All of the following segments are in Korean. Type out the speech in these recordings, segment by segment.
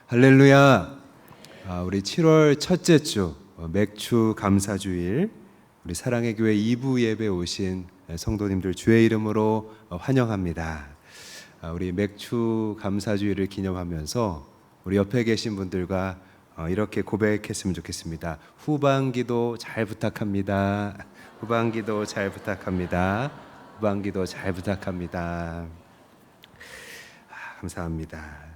할렐루야. 우리 7월 첫째 주 맥주 감사주일 우리 사랑의 교회 2부 예배 오신 성도님들 주의 이름으로 환영합니다. 우리 맥주 감사주일을 기념하면서 우리 옆에 계신 분들과 이렇게 고백했으면 좋겠습니다. 후반기도 잘 부탁합니다. 후반기도 잘 부탁합니다. 후반기도 잘 부탁합니다. 감사합니다.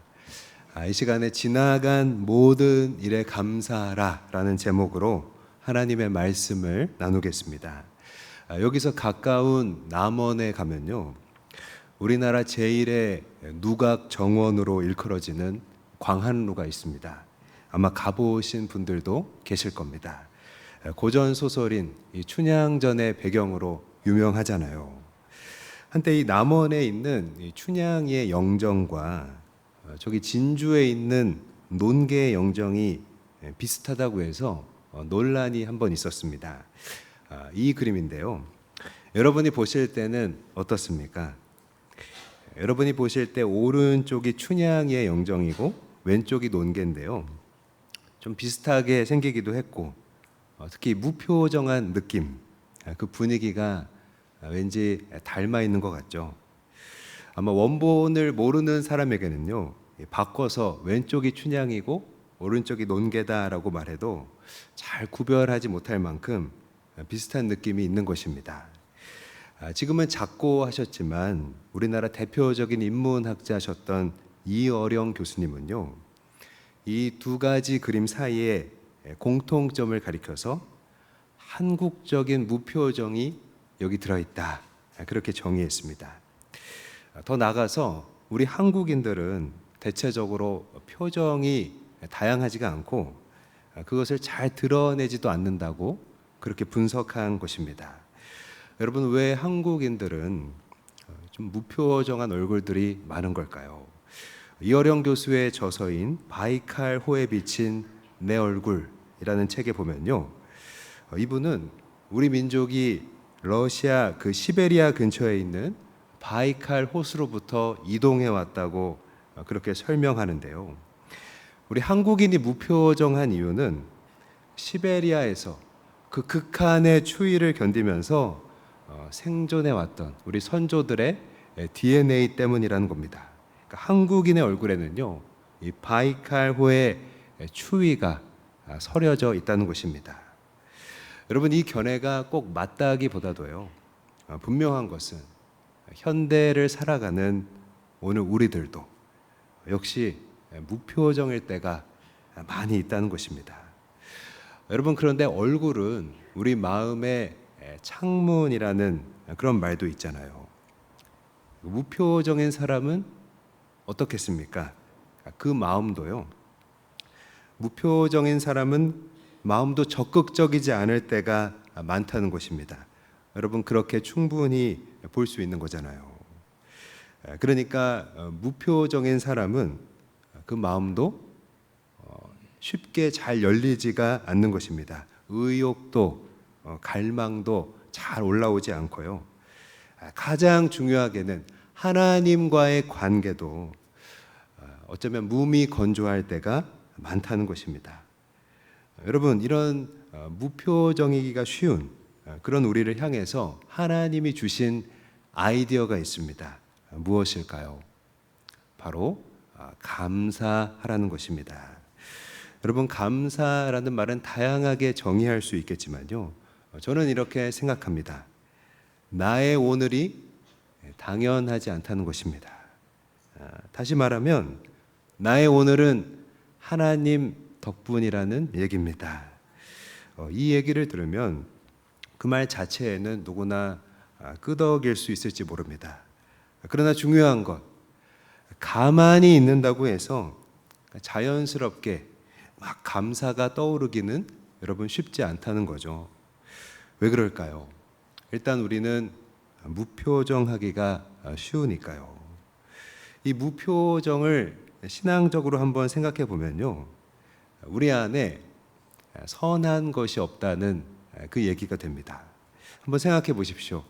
이 시간에 지나간 모든 일에 감사하라 라는 제목으로 하나님의 말씀을 나누겠습니다. 여기서 가까운 남원에 가면요, 우리나라 제1의 누각 정원으로 일컬어지는 광한루가 있습니다. 아마 가보신 분들도 계실 겁니다. 고전 소설인 이 춘향전의 배경으로 유명하잖아요. 한때 이 남원에 있는 이 춘향의 영정과 저기 진주에 있는 논계의 영정이 비슷하다고 해서 논란이 한번 있었습니다. 이 그림인데요, 여러분이 보실 때는 어떻습니까? 여러분이 보실 때 오른쪽이 춘향의 영정이고 왼쪽이 논계인데요, 좀 비슷하게 생기기도 했고 특히 무표정한 느낌, 그 분위기가 왠지 닮아 있는 것 같죠. 아마 원본을 모르는 사람에게는요, 바꿔서 왼쪽이 춘향이고 오른쪽이 논계다라고 말해도 잘 구별하지 못할 만큼 비슷한 느낌이 있는 것입니다. 지금은 작고 하셨지만 우리나라 대표적인 인문학자셨던 이어령 교수님은요, 이 두 가지 그림 사이에 공통점을 가리켜서 한국적인 무표정이 여기 들어있다, 그렇게 정의했습니다. 더 나아가서 우리 한국인들은 대체적으로 표정이 다양하지가 않고 그것을 잘 드러내지도 않는다고 그렇게 분석한 것입니다. 여러분, 왜 한국인들은 좀 무표정한 얼굴들이 많은 걸까요? 이어령 교수의 저서인 바이칼호에 비친 내 얼굴이라는 책에 보면요, 이분은 우리 민족이 러시아 그 시베리아 근처에 있는 바이칼 호수로부터 이동해 왔다고 그렇게 설명하는데요, 우리 한국인이 무표정한 이유는 시베리아에서 그 극한의 추위를 견디면서 생존해 왔던 우리 선조들의 DNA 때문이라는 겁니다. 그러니까 한국인의 얼굴에는요, 이 바이칼호의 추위가 서려져 있다는 것입니다. 여러분, 이 견해가 꼭 맞다기보다도요, 분명한 것은 현대를 살아가는 오늘 우리들도 역시 무표정일 때가 많이 있다는 것입니다. 여러분, 그런데 얼굴은 우리 마음의 창문이라는 그런 말도 있잖아요. 무표정인 사람은 어떻겠습니까? 그 마음도요, 무표정인 사람은 마음도 적극적이지 않을 때가 많다는 것입니다. 여러분, 그렇게 충분히 볼 수 있는 거잖아요. 그러니까 무표정인 사람은 그 마음도 쉽게 잘 열리지가 않는 것입니다. 의욕도 갈망도 잘 올라오지 않고요, 가장 중요하게는 하나님과의 관계도 어쩌면 무미건조할 때가 많다는 것입니다. 여러분, 이런 무표정이기가 쉬운 그런 우리를 향해서 하나님이 주신 아이디어가 있습니다. 무엇일까요? 바로 감사하라는 것입니다. 여러분, 감사라는 말은 다양하게 정의할 수 있겠지만요, 저는 이렇게 생각합니다. 나의 오늘이 당연하지 않다는 것입니다. 다시 말하면 나의 오늘은 하나님 덕분이라는 얘기입니다. 이 얘기를 들으면 그 말 자체에는 누구나 끄덕일 수 있을지 모릅니다. 그러나 중요한 것, 가만히 있는다고 해서 자연스럽게 막 감사가 떠오르기는 여러분 쉽지 않다는 거죠. 왜 그럴까요? 일단 우리는 무표정하기가 쉬우니까요. 이 무표정을 신앙적으로 한번 생각해 보면요, 우리 안에 선한 것이 없다는 그 얘기가 됩니다. 한번 생각해 보십시오.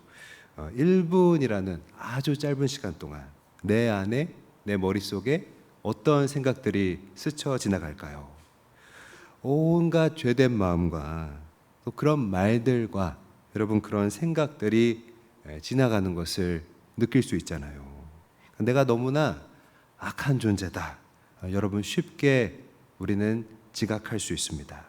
1분이라는 아주 짧은 시간 동안 내 안에, 내 머릿속에 어떤 생각들이 스쳐 지나갈까요? 온갖 죄된 마음과 또 그런 말들과 여러분 그런 생각들이 지나가는 것을 느낄 수 있잖아요. 내가 너무나 악한 존재다. 여러분 쉽게 우리는 지각할 수 있습니다.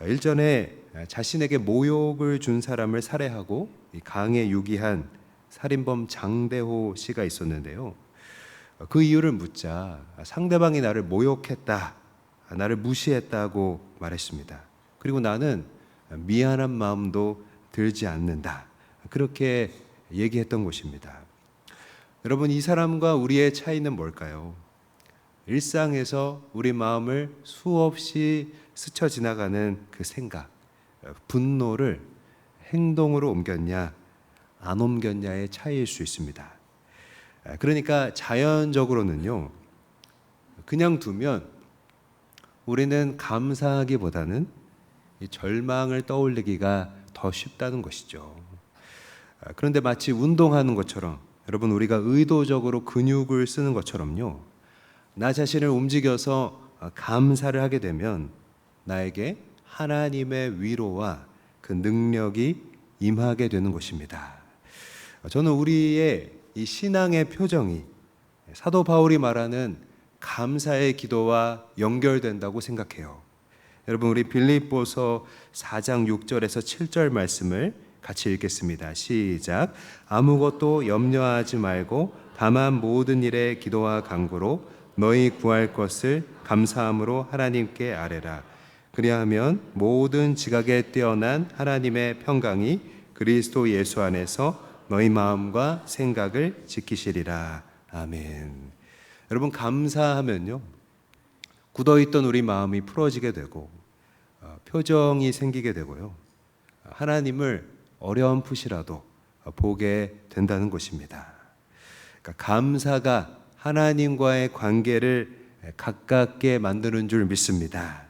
일전에 자신에게 모욕을 준 사람을 살해하고 강에 유기한 살인범 장대호 씨가 있었는데요. 그 이유를 묻자 상대방이 나를 모욕했다, 나를 무시했다고 말했습니다. 그리고 나는 미안한 마음도 들지 않는다, 그렇게 얘기했던 것입니다. 여러분, 이 사람과 우리의 차이는 뭘까요? 일상에서 우리 마음을 수없이 스쳐 지나가는 그 생각, 분노를 행동으로 옮겼냐 안 옮겼냐의 차이일 수 있습니다. 그러니까 자연적으로는요, 그냥 두면 우리는 감사하기보다는 이 절망을 떠올리기가 더 쉽다는 것이죠. 그런데 마치 운동하는 것처럼, 여러분 우리가 의도적으로 근육을 쓰는 것처럼요, 나 자신을 움직여서 감사를 하게 되면 나에게 하나님의 위로와 그 능력이 임하게 되는 것입니다. 저는 우리의 이 신앙의 표정이 사도 바울이 말하는 감사의 기도와 연결된다고 생각해요. 여러분, 우리 빌립보서 4장 6절에서 7절 말씀을 같이 읽겠습니다. 시작. 아무것도 염려하지 말고 다만 모든 일에 기도와 간구로 너희 구할 것을 감사함으로 하나님께 아뢰라. 그리하면 모든 지각에 뛰어난 하나님의 평강이 그리스도 예수 안에서 너희 마음과 생각을 지키시리라. 아멘. 여러분, 감사하면요, 굳어있던 우리 마음이 풀어지게 되고 표정이 생기게 되고요, 하나님을 어렴풋이라도 보게 된다는 것입니다. 그러니까 감사가 하나님과의 관계를 가깝게 만드는 줄 믿습니다.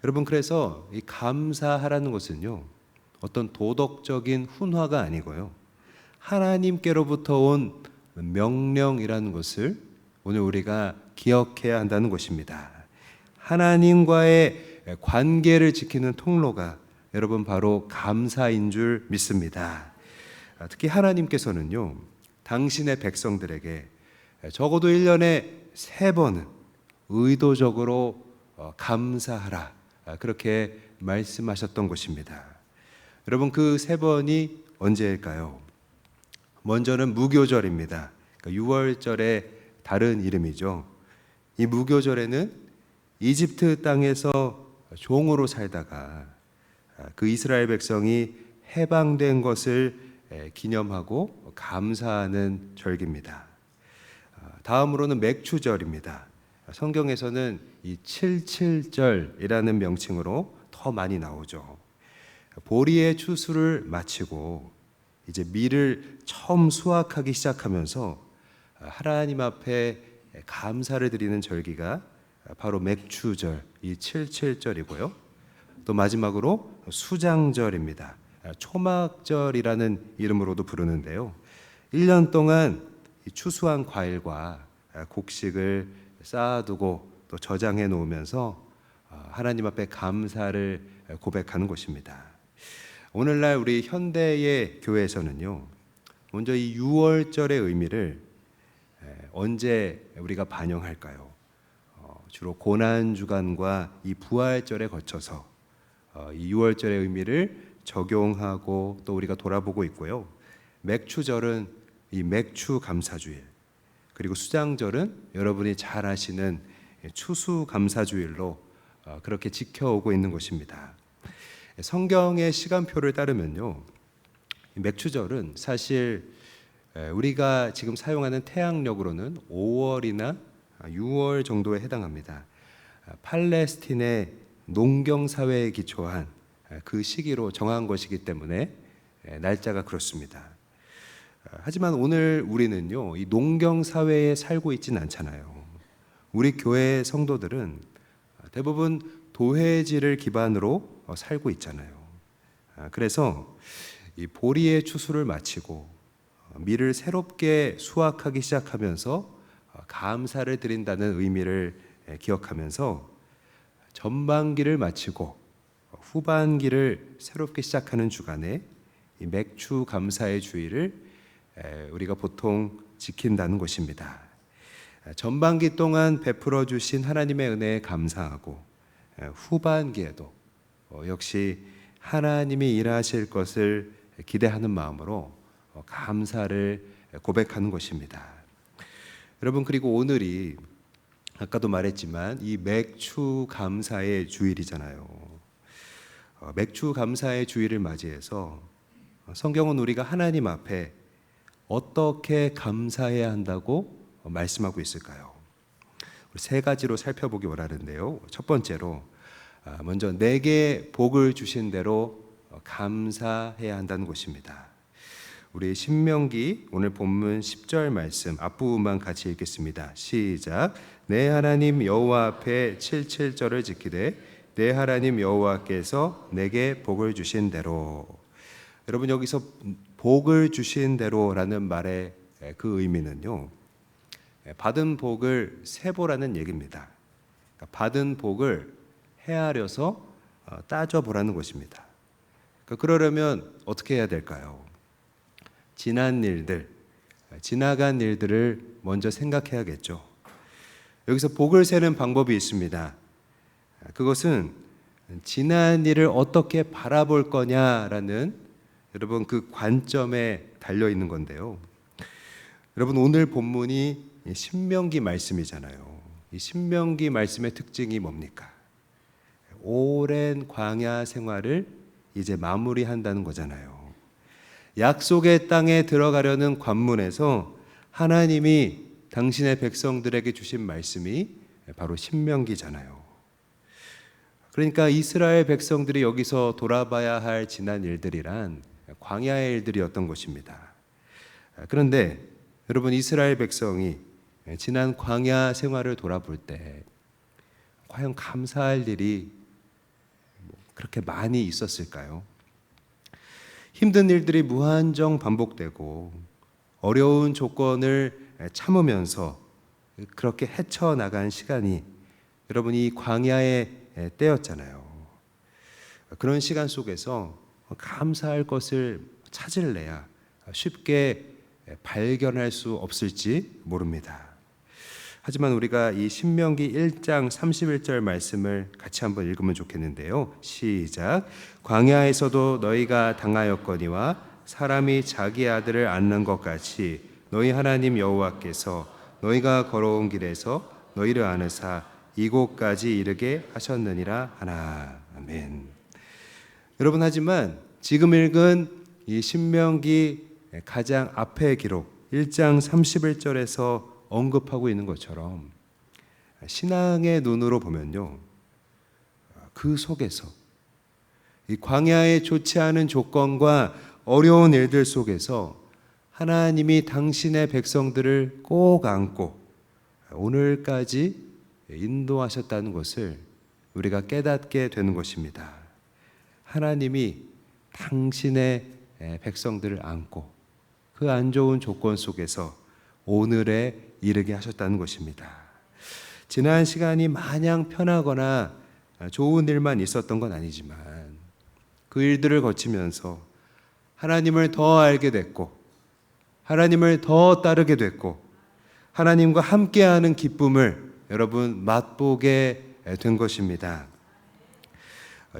여러분, 그래서 이 감사하라는 것은요, 어떤 도덕적인 훈화가 아니고요, 하나님께로부터 온 명령이라는 것을 오늘 우리가 기억해야 한다는 것입니다. 하나님과의 관계를 지키는 통로가 여러분 바로 감사인 줄 믿습니다. 특히 하나님께서는요, 당신의 백성들에게 적어도 1년에 3번은 의도적으로 감사하라, 그렇게 말씀하셨던 것입니다. 여러분, 그 3번이 언제일까요? 먼저는 무교절입니다. 그러니까 6월절의 다른 이름이죠. 이 무교절에는 이집트 땅에서 종으로 살다가 그 이스라엘 백성이 해방된 것을 기념하고 감사하는 절기입니다. 다음으로는 맥추절입니다. 성경에서는 이 77절이라는 명칭으로 더 많이 나오죠. 보리의 추수를 마치고 이제 밀을 처음 수확하기 시작하면서 하나님 앞에 감사를 드리는 절기가 바로 맥추절, 이 77절이고요. 또 마지막으로 수장절입니다. 초막절이라는 이름으로도 부르는데요. 1년 동안 추수한 과일과 곡식을 쌓아두고 또 저장해 놓으면서 하나님 앞에 감사를 고백하는 것입니다. 오늘날 우리 현대의 교회에서는요, 먼저 이 6월절의 의미를 언제 우리가 반영할까요? 주로 고난주간과 이 부활절에 거쳐서 이 6월절의 의미를 적용하고 또 우리가 돌아보고 있고요. 맥추절은 이 맥추 감사주일, 그리고 수장절은 여러분이 잘 아시는 추수 감사주일로 그렇게 지켜오고 있는 것입니다. 성경의 시간표를 따르면요, 맥추절은 사실 우리가 지금 사용하는 태양력으로는 5월이나 6월 정도에 해당합니다. 팔레스틴의 농경사회에 기초한 그 시기로 정한 것이기 때문에 날짜가 그렇습니다. 하지만 오늘 우리는요, 이 농경사회에 살고 있지는 않잖아요. 우리 교회 성도들은 대부분 도회지를 기반으로 살고 있잖아요. 그래서 이 보리의 추수를 마치고 밀을 새롭게 수확하기 시작하면서 감사를 드린다는 의미를 기억하면서 전반기를 마치고 후반기를 새롭게 시작하는 주간에 이 맥주 감사의 주일을 우리가 보통 지킨다는 것입니다. 전반기 동안 베풀어 주신 하나님의 은혜에 감사하고 후반기에도 역시 하나님이 일하실 것을 기대하는 마음으로 감사를 고백하는 것입니다. 여러분, 그리고 오늘이 아까도 말했지만 이 맥주 감사의 주일이잖아요. 맥주 감사의 주일을 맞이해서 성경은 우리가 하나님 앞에 어떻게 감사해야 한다고 말씀하고 있을까요? 세 가지로 살펴보기 원하는데요. 첫 번째로 먼저 내게 복을 주신 대로 감사해야 한다는 것입니다. 우리 신명기 오늘 본문 10절 말씀 앞부분만 같이 읽겠습니다. 시작. 내 하나님 여호와 앞에 77절을 지키되 내 하나님 여호와께서 내게 복을 주신 대로. 여러분, 여기서 복을 주신 대로라는 말의 그 의미는요, 받은 복을 세보라는 얘기입니다. 그러니까 받은 복을 헤아려서 따져보라는 것입니다. 그러려면 어떻게 해야 될까요? 지난 일들, 지나간 일들을 먼저 생각해야겠죠. 여기서 복을 세는 방법이 있습니다. 그것은 지난 일을 어떻게 바라볼 거냐라는 여러분 그 관점에 달려 있는 건데요. 여러분, 오늘 본문이 신명기 말씀이잖아요. 이 신명기 말씀의 특징이 뭡니까? 오랜 광야 생활을 이제 마무리한다는 거잖아요. 약속의 땅에 들어가려는 관문에서 하나님이 당신의 백성들에게 주신 말씀이 바로 신명기잖아요. 그러니까 이스라엘 백성들이 여기서 돌아봐야 할 지난 일들이란 광야의 일들이었던 것입니다. 그런데 여러분, 이스라엘 백성이 지난 광야 생활을 돌아볼 때 과연 감사할 일이 그렇게 많이 있었을까요? 힘든 일들이 무한정 반복되고 어려운 조건을 참으면서 그렇게 헤쳐나간 시간이 여러분 이 광야의 때였잖아요. 그런 시간 속에서 감사할 것을 찾을래야 쉽게 발견할 수 없을지 모릅니다. 하지만 우리가 이 신명기 1장 31절 말씀을 같이 한번 읽으면 좋겠는데요. 시작. 광야에서도 너희가 당하였거니와 사람이 자기 아들을 안는 것 같이 너희 하나님 여호와께서 너희가 걸어온 길에서 너희를 안으사 이곳까지 이르게 하셨느니라 하나. 아멘. 여러분, 하지만 지금 읽은 이 신명기 가장 앞의 기록 1장 31절에서 언급하고 있는 것처럼 신앙의 눈으로 보면요, 그 속에서 이 광야의 좋지 않은 조건과 어려운 일들 속에서 하나님이 당신의 백성들을 꼭 안고 오늘까지 인도하셨다는 것을 우리가 깨닫게 되는 것입니다. 하나님이 당신의 백성들을 안고 그 안 좋은 조건 속에서 오늘에 이르게 하셨다는 것입니다. 지난 시간이 마냥 편하거나 좋은 일만 있었던 건 아니지만 그 일들을 거치면서 하나님을 더 알게 됐고 하나님을 더 따르게 됐고 하나님과 함께하는 기쁨을 여러분 맛보게 된 것입니다.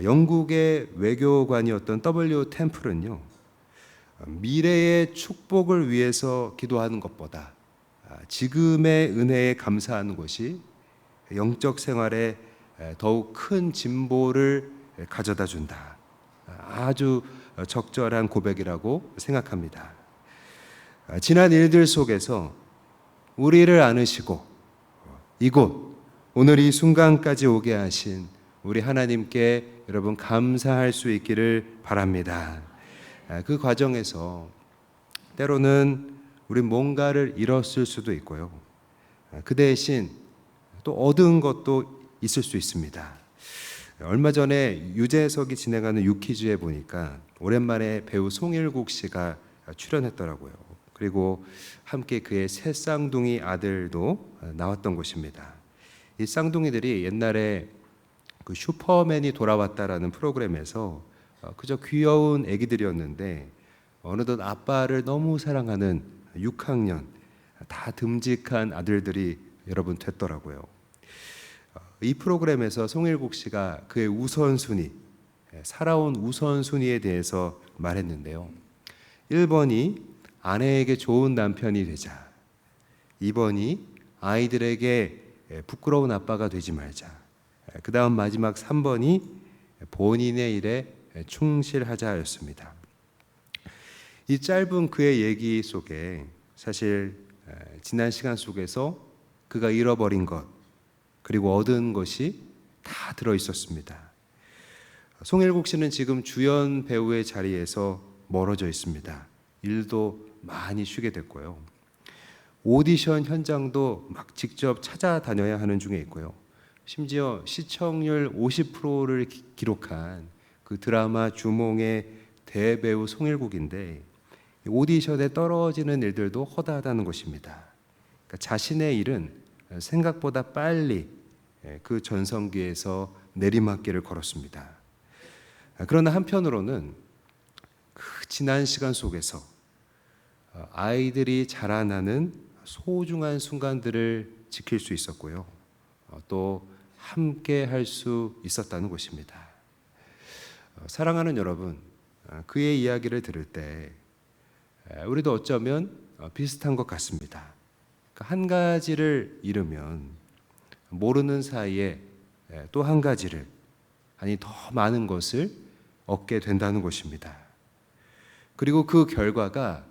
영국의 외교관이었던 W 템플은요, 미래의 축복을 위해서 기도하는 것보다 지금의 은혜에 감사하는 것이 영적 생활에 더욱 큰 진보를 가져다 준다. 아주 적절한 고백이라고 생각합니다. 지난 일들 속에서 우리를 안으시고 이곳 오늘 이 순간까지 오게 하신 우리 하나님께 여러분 감사할 수 있기를 바랍니다. 그 과정에서 때로는 우리 뭔가를 잃었을 수도 있고요. 그 대신 또 얻은 것도 있을 수 있습니다. 얼마 전에 유재석이 진행하는 유퀴즈에 보니까 오랜만에 배우 송일국 씨가 출연했더라고요. 그리고 함께 그의 새 쌍둥이 아들도 나왔던 곳입니다. 이 쌍둥이들이 옛날에 그 슈퍼맨이 돌아왔다라는 프로그램에서 그저 귀여운 아기들이었는데 어느덧 아빠를 너무 사랑하는 6학년 다 듬직한 아들들이 여러분 됐더라고요. 이 프로그램에서 송일국 씨가 그의 우선순위, 살아온 우선순위에 대해서 말했는데요. 1번이 아내에게 좋은 남편이 되자. 2번이 아이들에게 부끄러운 아빠가 되지 말자. 그 다음 마지막 3번이 본인의 일에 충실하자였습니다. 이 짧은 그의 얘기 속에 사실 지난 시간 속에서 그가 잃어버린 것 그리고 얻은 것이 다 들어있었습니다. 송일국 씨는 지금 주연 배우의 자리에서 멀어져 있습니다. 일도 많이 쉬게 됐고요. 오디션 현장도 막 직접 찾아다녀야 하는 중에 있고요. 심지어 시청률 50%를 기록한 그 드라마 주몽의 대배우 송일국인데 오디션에 떨어지는 일들도 허다하다는 것입니다. 그러니까 자신의 일은 생각보다 빨리 그 전성기에서 내리막길을 걸었습니다. 그러나 한편으로는 그 지난 시간 속에서 아이들이 자라나는 소중한 순간들을 지킬 수 있었고요. 또 함께 할 수 있었다는 것입니다. 사랑하는 여러분, 그의 이야기를 들을 때 우리도 어쩌면 비슷한 것 같습니다. 한 가지를 잃으면 모르는 사이에 또 한 가지를, 아니 더 많은 것을 얻게 된다는 것입니다. 그리고 그 결과가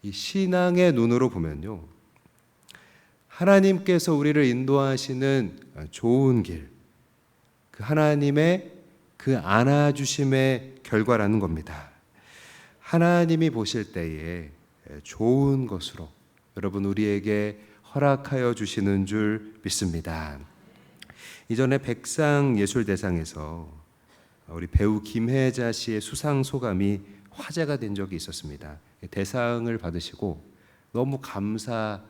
이 신앙의 눈으로 보면요, 하나님께서 우리를 인도하시는 좋은 길, 그 하나님의 그 안아주심의 결과라는 겁니다. 하나님이 보실 때에 좋은 것으로 여러분 우리에게 허락하여 주시는 줄 믿습니다. 이전에 백상예술대상에서 우리 배우 김혜자 씨의 수상 소감이 화제가 된 적이 있었습니다. 대상을 받으시고 너무 감사하셔서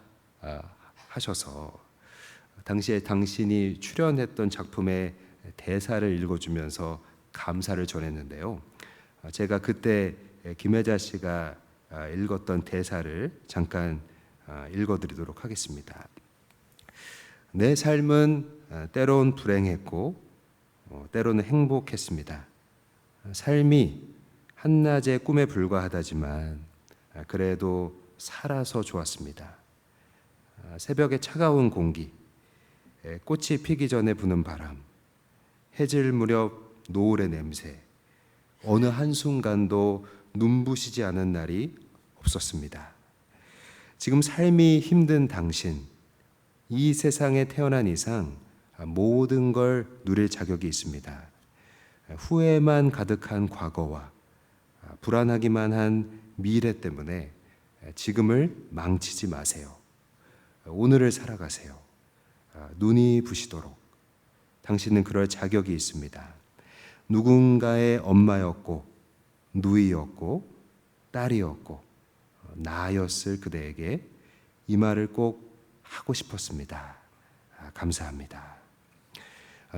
당시에 당신이 출연했던 작품의 대사를 읽어주면서 감사를 전했는데요. 제가 그때 김혜자 씨가 읽었던 대사를 잠깐 읽어드리도록 하겠습니다. 내 삶은 때론 불행했고 때로는 행복했습니다. 삶이 한낮의 꿈에 불과하다지만 그래도 살아서 좋았습니다. 새벽의 차가운 공기, 꽃이 피기 전에 부는 바람, 해질 무렵 노을의 냄새, 어느 한순간도 눈부시지 않은 날이 없었습니다. 지금 삶이 힘든 당신, 이 세상에 태어난 이상 모든 걸 누릴 자격이 있습니다. 후회만 가득한 과거와 불안하기만 한 미래 때문에 지금을 망치지 마세요. 오늘을 살아가세요. 눈이 부시도록. 당신은 그럴 자격이 있습니다. 누군가의 엄마였고 누이였고 딸이었고 나였을 그대에게 이 말을 꼭 하고 싶었습니다. 감사합니다.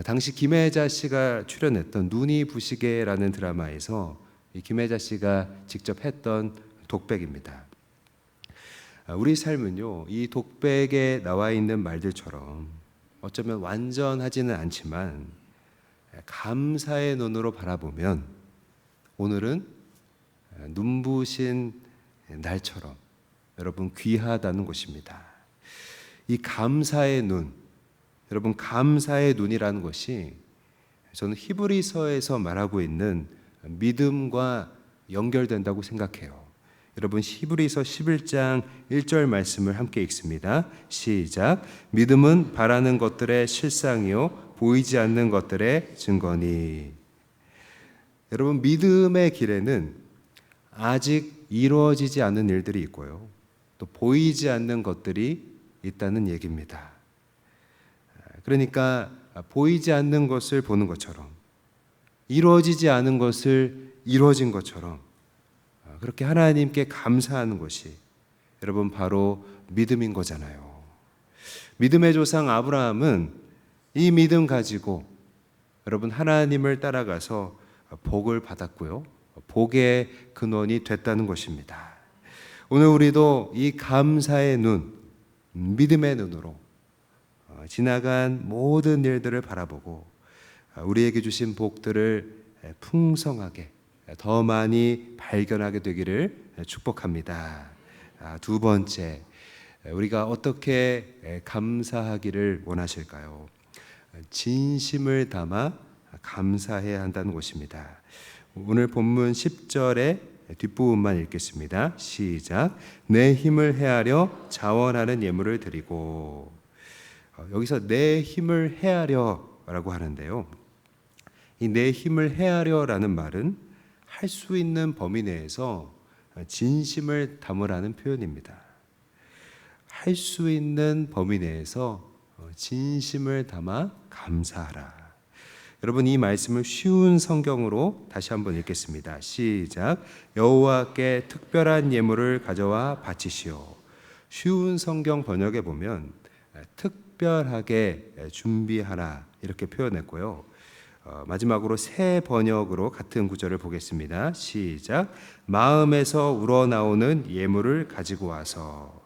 당시 김혜자 씨가 출연했던 눈이 부시게라는 드라마에서 이 김혜자 씨가 직접 했던 독백입니다. 우리 삶은요, 이 독백에 나와 있는 말들처럼 어쩌면 완전하지는 않지만 감사의 눈으로 바라보면 오늘은 눈부신 날처럼 여러분 귀하다는 것입니다. 이 감사의 눈, 여러분 감사의 눈이라는 것이 저는 히브리서에서 말하고 있는 믿음과 연결된다고 생각해요. 여러분 히브리서 11장 1절 말씀을 함께 읽습니다. 시작. 믿음은 바라는 것들의 실상이요 보이지 않는 것들의 증거니. 여러분 믿음의 길에는 아직 이루어지지 않은 일들이 있고요. 또 보이지 않는 것들이 있다는 얘기입니다. 그러니까 보이지 않는 것을 보는 것처럼 이루어지지 않은 것을 이루어진 것처럼 그렇게 하나님께 감사하는 것이 여러분 바로 믿음인 거잖아요. 믿음의 조상 아브라함은 이 믿음 가지고 여러분 하나님을 따라가서 복을 받았고요. 복의 근원이 됐다는 것입니다. 오늘 우리도 이 감사의 눈, 믿음의 눈으로 지나간 모든 일들을 바라보고 우리에게 주신 복들을 풍성하게 더 많이 발견하게 되기를 축복합니다. 두 번째, 우리가 어떻게 감사하기를 원하실까요? 진심을 담아 감사해야 한다는 것입니다. 오늘 본문 10절의 뒷부분만 읽겠습니다. 시작. 내 힘을 헤아려 자원하는 예물을 드리고. 여기서 내 힘을 헤아려라고 하는데요. 이 내 힘을 헤아려라는 말은 할 수 있는 범위 내에서 진심을 담으라는 표현입니다. 할 수 있는 범위 내에서 진심을 담아 감사하라. 여러분 이 말씀을 쉬운 성경으로 다시 한번 읽겠습니다. 시작. 여호와께 특별한 예물을 가져와 바치시오. 쉬운 성경 번역에 보면 특별하게 준비하라 이렇게 표현했고요. 마지막으로 새 번역으로 같은 구절을 보겠습니다. 시작. 마음에서 우러나오는 예물을 가지고 와서.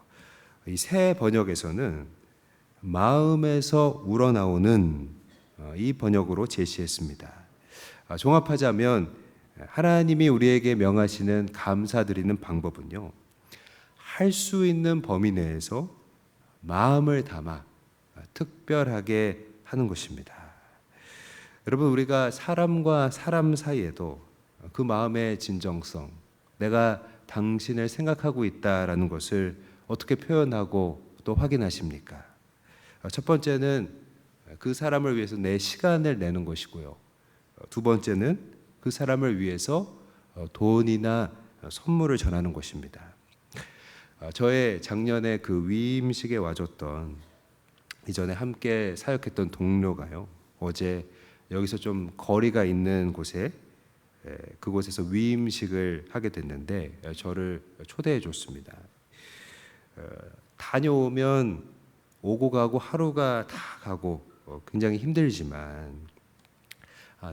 이 새 번역에서는 마음에서 우러나오는 이 번역으로 제시했습니다. 종합하자면 하나님이 우리에게 명하시는 감사드리는 방법은요, 할 수 있는 범위 내에서 마음을 담아 특별하게 하는 것입니다. 여러분 우리가 사람과 사람 사이에도 그 마음의 진정성, 내가 당신을 생각하고 있다라는 것을 어떻게 표현하고 또 확인하십니까? 첫 번째는 그 사람을 위해서 내 시간을 내는 것이고요. 두 번째는 그 사람을 위해서 돈이나 선물을 전하는 것입니다. 저의 작년에 그 위임식에 와줬던 이전에 함께 사역했던 동료가요, 어제 여기서 좀 거리가 있는 곳에 그곳에서 위임식을 하게 됐는데 저를 초대해 줬습니다. 다녀오면 오고 가고 하루가 다 가고 굉장히 힘들지만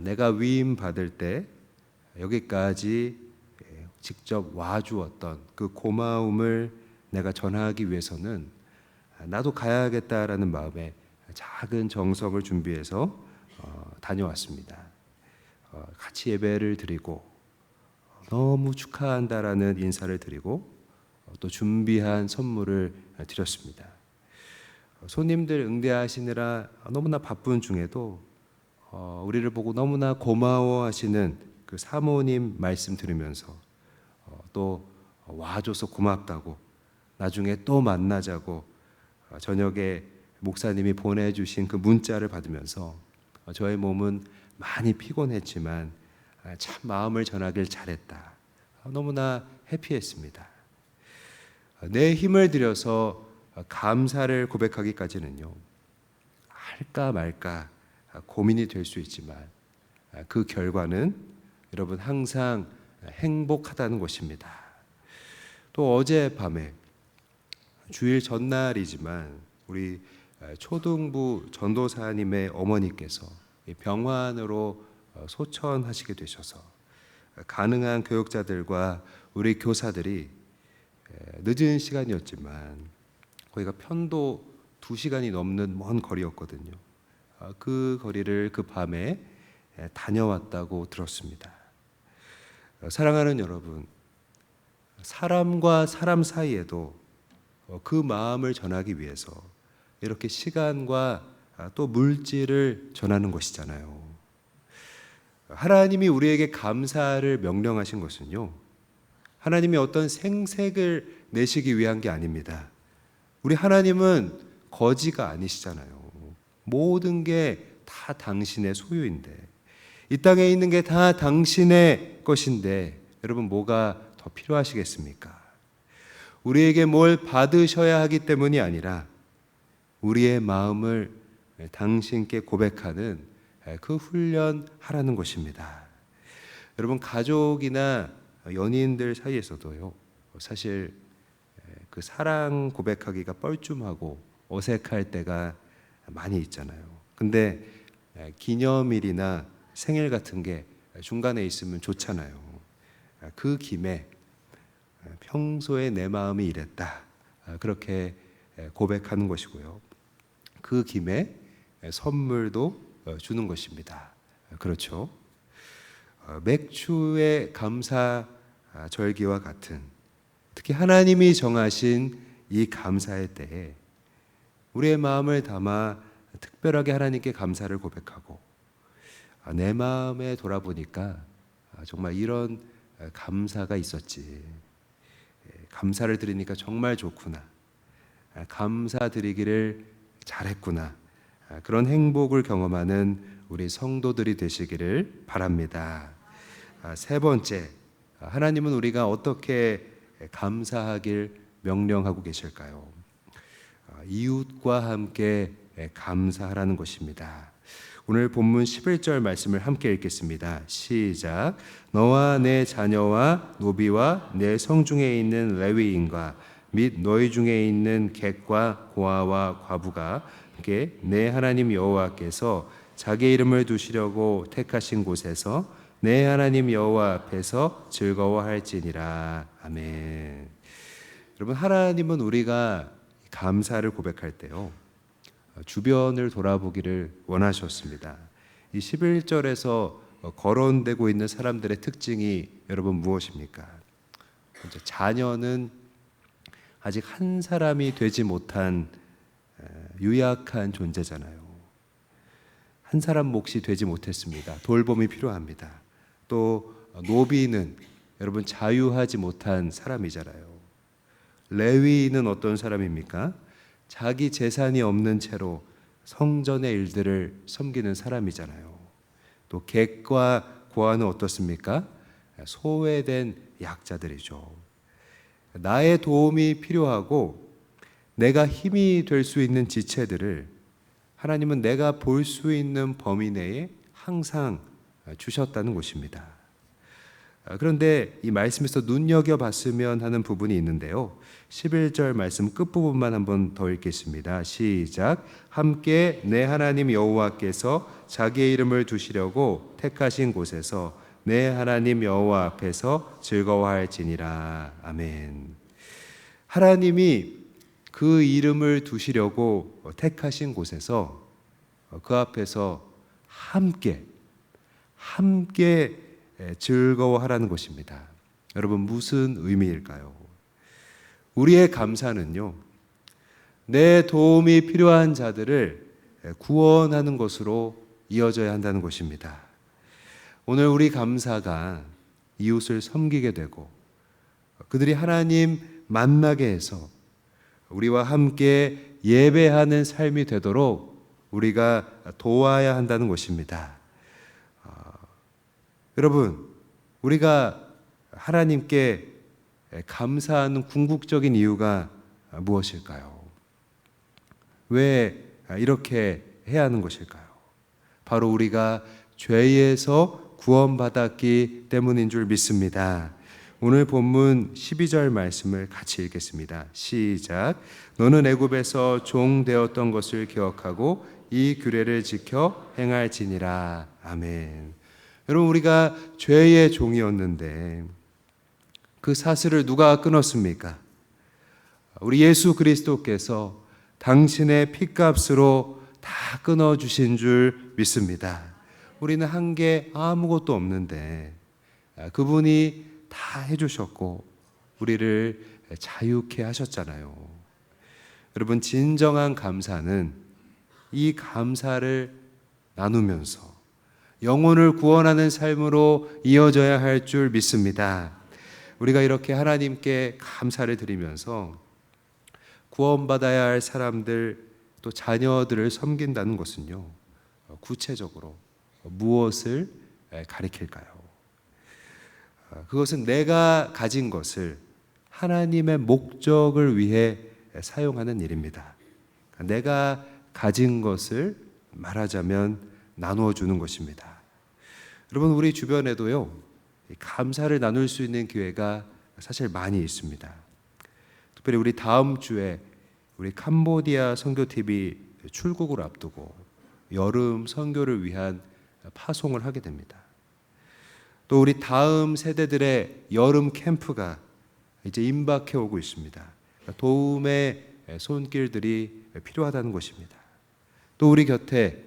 내가 위임 받을 때 여기까지 직접 와주었던 그 고마움을 내가 전하기 위해서는 나도 가야겠다라는 마음에 작은 정성을 준비해서 다녀왔습니다. 같이 예배를 드리고 너무 축하한다라는 인사를 드리고 또 준비한 선물을 드렸습니다. 손님들 응대하시느라 너무나 바쁜 중에도 우리를 보고 너무나 고마워하시는 그 사모님 말씀 들으면서 또 와줘서 고맙다고, 나중에 또 만나자고 저녁에 목사님이 보내주신 그 문자를 받으면서 저의 몸은 많이 피곤했지만 참 마음을 전하길 잘했다, 너무나 해피했습니다. 내 힘을 들여서 감사를 고백하기까지는요, 할까 말까 고민이 될 수 있지만 그 결과는 여러분 항상 행복하다는 것입니다. 또 어젯밤에 주일 전날이지만 우리 초등부 전도사님의 어머니께서 병환으로 소천하시게 되셔서 가능한 교육자들과 우리 교사들이 늦은 시간이었지만 거기가 편도 2시간이 넘는 먼 거리였거든요. 그 거리를 그 밤에 다녀왔다고 들었습니다. 사랑하는 여러분, 사람과 사람 사이에도 그 마음을 전하기 위해서 이렇게 시간과 또 물질을 전하는 것이잖아요. 하나님이 우리에게 감사를 명령하신 것은요, 하나님이 어떤 생색을 내시기 위한 게 아닙니다. 우리 하나님은 거지가 아니시잖아요. 모든 게 다 당신의 소유인데, 이 땅에 있는 게 다 당신의 것인데 여러분 뭐가 더 필요하시겠습니까? 우리에게 뭘 받으셔야 하기 때문이 아니라 우리의 마음을 당신께 고백하는 그 훈련하라는 것입니다. 여러분 가족이나 연인들 사이에서도요, 사실 그 사랑 고백하기가 뻘쭘하고 어색할 때가 많이 있잖아요. 근데 기념일이나 생일 같은 게 중간에 있으면 좋잖아요. 그 김에 평소에 내 마음이 이랬다, 그렇게 고백하는 것이고요. 그 김에 선물도 주는 것입니다. 그렇죠. 맥주의 감사 절기와 같은, 특히 하나님이 정하신 이 감사의 때에 우리의 마음을 담아 특별하게 하나님께 감사를 고백하고, 내 마음에 돌아보니까 정말 이런 감사가 있었지, 감사를 드리니까 정말 좋구나, 감사드리기를 잘했구나, 그런 행복을 경험하는 우리 성도들이 되시기를 바랍니다. 세 번째, 하나님은 우리가 어떻게 감사하길 명령하고 계실까요? 이웃과 함께 감사하라는 것입니다. 오늘 본문 11절 말씀을 함께 읽겠습니다. 시작. 너와 내 자녀와 노비와 내 성중에 있는 레위인과 및 너희 중에 있는 객과 고아와 과부가 함께 내 하나님 여호와께서 자기 이름을 두시려고 택하신 곳에서 내 하나님 여호와 앞에서 즐거워할지니라. 아멘. 여러분, 하나님은 우리가 감사를 고백할 때요, 주변을 돌아보기를 원하셨습니다. 이 11절에서 거론되고 있는 사람들의 특징이 여러분 무엇입니까? 먼저 자녀는 아직 한 사람이 되지 못한 유약한 존재잖아요. 한 사람 몫이 되지 못했습니다. 돌봄이 필요합니다. 또 노비는 여러분 자유하지 못한 사람이잖아요. 레위인은 어떤 사람입니까? 자기 재산이 없는 채로 성전의 일들을 섬기는 사람이잖아요. 또 객과 고아는 어떻습니까? 소외된 약자들이죠. 나의 도움이 필요하고 내가 힘이 될 수 있는 지체들을 하나님은 내가 볼 수 있는 범위 내에 항상 주셨다는 것입니다. 그런데 이 말씀에서 눈여겨봤으면 하는 부분이 있는데요, 11절 말씀 끝부분만 한번 더 읽겠습니다. 시작. 함께 내 하나님 여호와께서 자기의 이름을 두시려고 택하신 곳에서 내 하나님 여호와 앞에서 즐거워할지니라. 아멘. 하나님이 그 이름을 두시려고 택하신 곳에서 그 앞에서 함께 즐거워하라는 것입니다. 여러분, 무슨 의미일까요? 우리의 감사는요, 내 도움이 필요한 자들을 구원하는 것으로 이어져야 한다는 것입니다. 오늘 우리 감사가 이웃을 섬기게 되고 그들이 하나님 만나게 해서 우리와 함께 예배하는 삶이 되도록 우리가 도와야 한다는 것입니다. 여러분, 우리가 하나님께 감사하는 궁극적인 이유가 무엇일까요? 왜 이렇게 해야 하는 것일까요? 바로 우리가 죄에서 구원받았기 때문인 줄 믿습니다. 오늘 본문 12절 말씀을 같이 읽겠습니다. 시작. 너는 애굽에서 종 되었던 것을 기억하고 이 규례를 지켜 행할지니라. 아멘. 여러분, 우리가 죄의 종이었는데 그 사슬을 누가 끊었습니까? 우리 예수 그리스도께서 당신의 핏값으로 다 끊어주신 줄 믿습니다. 우리는 한 게 아무것도 없는데 그분이 다 해주셨고 우리를 자유케 하셨잖아요. 여러분, 진정한 감사는 이 감사를 나누면서 영혼을 구원하는 삶으로 이어져야 할 줄 믿습니다. 우리가 이렇게 하나님께 감사를 드리면서 구원받아야 할 사람들, 또 자녀들을 섬긴다는 것은요, 구체적으로 무엇을 가리킬까요? 그것은 내가 가진 것을 하나님의 목적을 위해 사용하는 일입니다. 내가 가진 것을 말하자면 나누어 주는 것입니다. 여러분, 우리 주변에도요, 감사를 나눌 수 있는 기회가 사실 많이 있습니다. 특별히 우리 다음 주에 우리 캄보디아 선교팀이 출국을 앞두고 여름 선교를 위한 파송을 하게 됩니다. 또 우리 다음 세대들의 여름 캠프가 이제 임박해 오고 있습니다. 도움의 손길들이 필요하다는 것입니다. 또 우리 곁에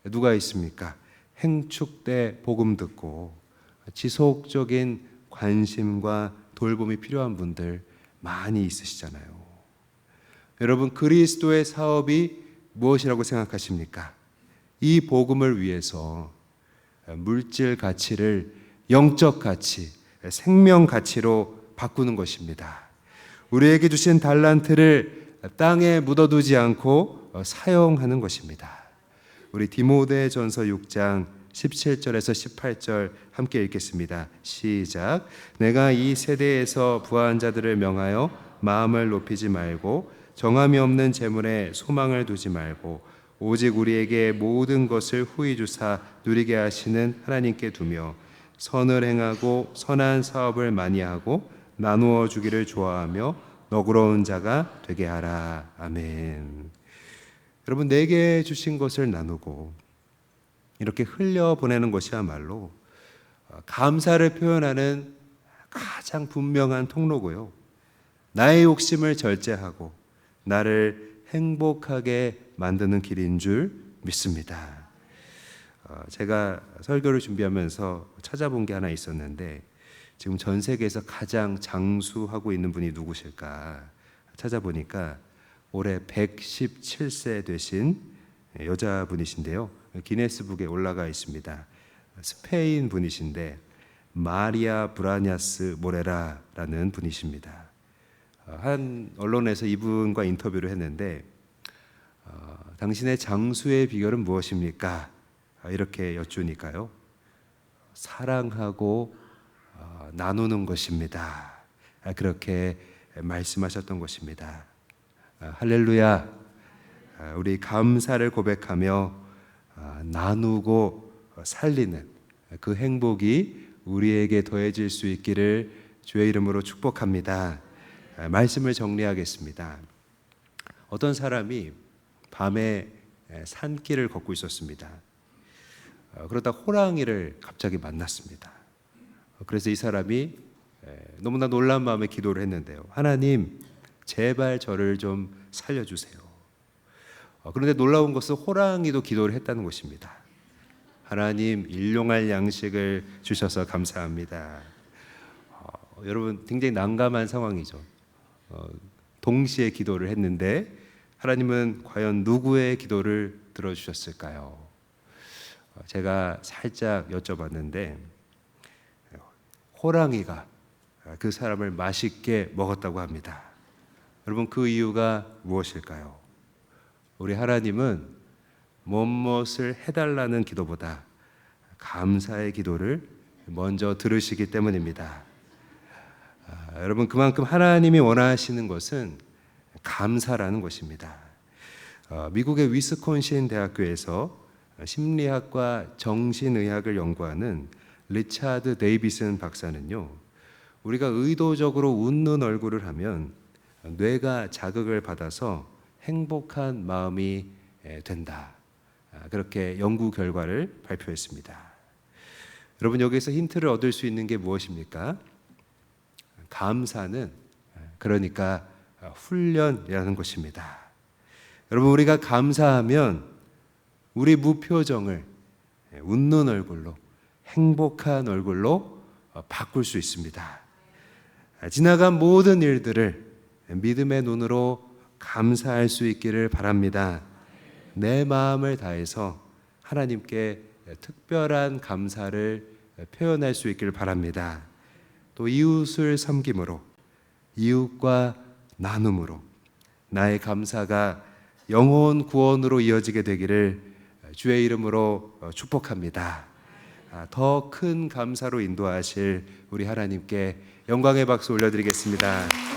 누가 있습니까? 행축대 복음 듣고 지속적인 관심과 돌봄이 필요한 분들 많이 있으시잖아요. 여러분, 그리스도의 사업이 무엇이라고 생각하십니까? 이 복음을 위해서 물질 가치를 영적 가치, 생명 가치로 바꾸는 것입니다. 우리에게 주신 달란트를 땅에 묻어두지 않고 사용하는 것입니다. 우리 디모데전서 6장 17절에서 18절 함께 읽겠습니다. 시작. 내가 이 세대에서 부한 자들을 명하여 마음을 높이지 말고 정함이 없는 재물에 소망을 두지 말고 오직 우리에게 모든 것을 후히 주사 누리게 하시는 하나님께 두며 선을 행하고 선한 사업을 많이 하고 나누어 주기를 좋아하며 너그러운 자가 되게 하라. 아멘. 여러분, 내게 주신 것을 나누고 이렇게 흘려보내는 것이야말로 감사를 표현하는 가장 분명한 통로고요. 나의 욕심을 절제하고 나를 행복하게 만드는 길인 줄 믿습니다. 제가 설교를 준비하면서 찾아본 게 하나 있었는데 지금 전 세계에서 가장 장수하고 있는 분이 누구실까 찾아보니까 올해 117세 되신 여자분이신데요. 기네스북에 올라가 있습니다. 스페인 분이신데 마리아 브라냐스 모레라라는 분이십니다. 한 언론에서 이분과 인터뷰를 했는데 당신의 장수의 비결은 무엇입니까? 이렇게 여쭈니까요. 사랑하고 나누는 것입니다. 그렇게 말씀하셨던 것입니다. 할렐루야. 우리 감사를 고백하며 나누고 살리는 그 행복이 우리에게 더해질 수 있기를 주의 이름으로 축복합니다. 말씀을 정리하겠습니다. 어떤 사람이 밤에 산길을 걷고 있었습니다. 그러다 호랑이를 갑자기 만났습니다. 그래서 이 사람이 너무나 놀란 마음에 기도를 했는데요. 하나님, 제발 저를 좀 살려주세요. 그런데 놀라운 것은 호랑이도 기도를 했다는 것입니다. 하나님, 일용할 양식을 주셔서 감사합니다. 여러분, 굉장히 난감한 상황이죠. 동시에 기도를 했는데 하나님은 과연 누구의 기도를 들어주셨을까요? 제가 살짝 여쭤봤는데 호랑이가 그 사람을 맛있게 먹었다고 합니다. 여러분, 그 이유가 무엇일까요? 우리 하나님은 무엇을 해달라는 기도보다 감사의 기도를 먼저 들으시기 때문입니다. 여러분, 그만큼 하나님이 원하시는 것은 감사라는 것입니다. 미국의 위스콘신 대학교에서 심리학과 정신의학을 연구하는 리차드 데이비슨 박사는요, 우리가 의도적으로 웃는 얼굴을 하면 뇌가 자극을 받아서 행복한 마음이 된다. 그렇게 연구 결과를 발표했습니다. 여러분, 여기서 힌트를 얻을 수 있는 게 무엇입니까? 감사는 그러니까 훈련이라는 것입니다. 여러분, 우리가 감사하면 우리 무표정을 웃는 얼굴로, 행복한 얼굴로 바꿀 수 있습니다. 지나간 모든 일들을 믿음의 눈으로 감사할 수 있기를 바랍니다. 내 마음을 다해서 하나님께 특별한 감사를 표현할 수 있기를 바랍니다. 또 이웃을 섬김으로, 이웃과 나눔으로 나의 감사가 영혼 구원으로 이어지게 되기를 주의 이름으로 축복합니다. 더 큰 감사로 인도하실 우리 하나님께 영광의 박수 올려드리겠습니다.